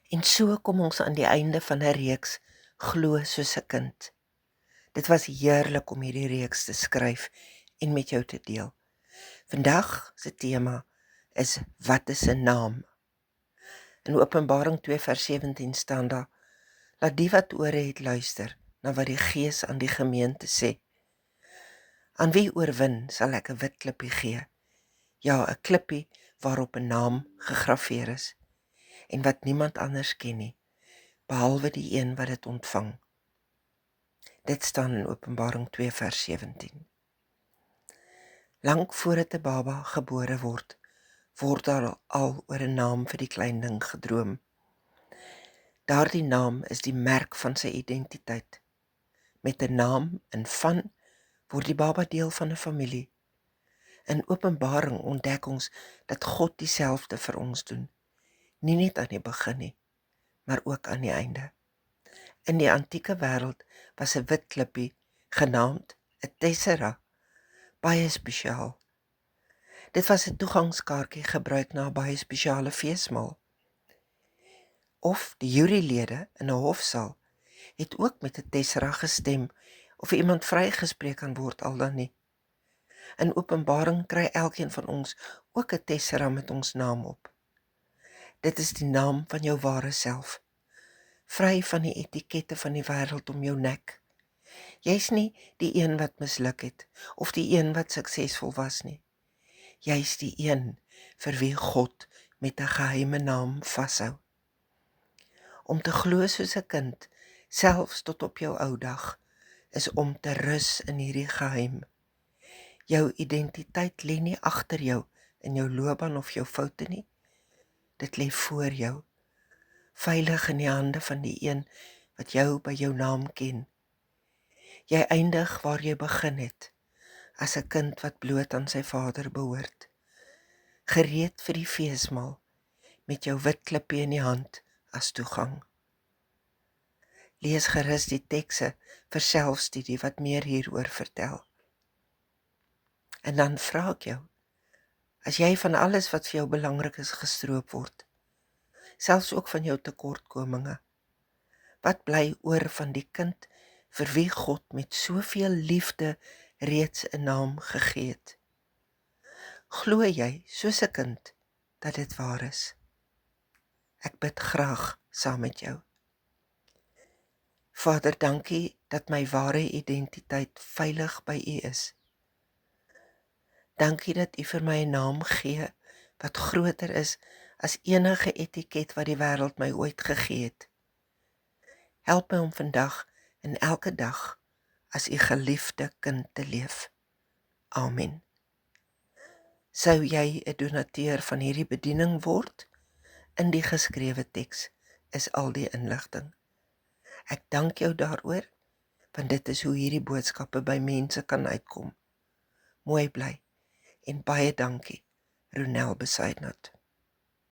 En so kom ons aan die einde van 'n reeks Glo soos 'n kind. Dit was heerlik om hierdie reeks te skryf en met jou te deel. Vandag se tema is wat is 'n naam? In Openbaring 2 vers 17 staan daar: Laat die wat ore het luister na wat die Gees aan die gemeente sê. Aan wie oorwin sal ek 'n wit klippie gee? Ja, 'n klippie waarop 'n naam gegraveer is en wat niemand anders ken nie, behalwe die een wat dit ontvang. Dit staan in Openbaring 2 vers 17. Lank voordat 'n baba gebore word daar al oor 'n naam vir die klein ding gedroom. Daardie naam is die merk van sy identiteit. Met 'n naam en van word die baba deel van 'n familie. In Openbaring ontdek ons dat God dieselfde vir ons doen. Nie net aan die begin nie, maar ook aan die einde. In die antieke wêreld was 'n wit klippie genaamd 'n tessera baie spesiaal. Dit was 'n toegangskaartjie gebruik na 'n baie spesiale feesmaal. Of die jurylede in 'n hofsaal het ook met 'n tessera gestem of iemand vrygespreek kan word al dan nie. In Openbaring kry elkeen van ons ook 'n tessera met ons naam op. Dit is die naam van jou ware self, vry van die etikette van die wêreld om jou nek. Jy's nie die een wat misluk het of die een wat suksesvol was nie. Jy's die een vir wie God met 'n geheime naam vashou. Om te glo soos 'n kind, selfs tot op jou ou dag, is om te rus in hierdie geheim. Jou identiteit lê nie agter jou in jou loopbaan of jou foute nie. Dit lê voor jou, veilig in die hande van die een wat jou by jou naam ken. Jy eindig waar jy begin het, as 'n kind wat bloot aan sy vader behoort, gereed vir die feesmaal, met jou wit klippie in die hand as toegang. Lees gerus die tekste vir selfstudie wat meer hieroor vertel. En dan vra ek jou, as jy van alles wat vir jou belangrik is gestroop word, selfs ook van jou tekortkominge, wat bly oor van die kind vir wie God met soveel liefde reeds 'n naam gegee het? Glo jy soos 'n kind dat dit waar is? Ek bid graag saam met jou. Vader, dankie dat my ware identiteit veilig by U is. Dankie dat U vir my 'n naam gee wat groter is as enige etiket wat die wêreld my ooit gegee het. Help my om vandag en elke dag as U geliefde kind te leef. Amen. Sou jy 'n donateur van hierdie bediening word? In die geskrewe teks is al die inligting. Ek dank jou daaroor, want dit is hoe hierdie boodskappe by mense kan uitkom. Mooi bly en baie dankie, Ronel Besaidnot.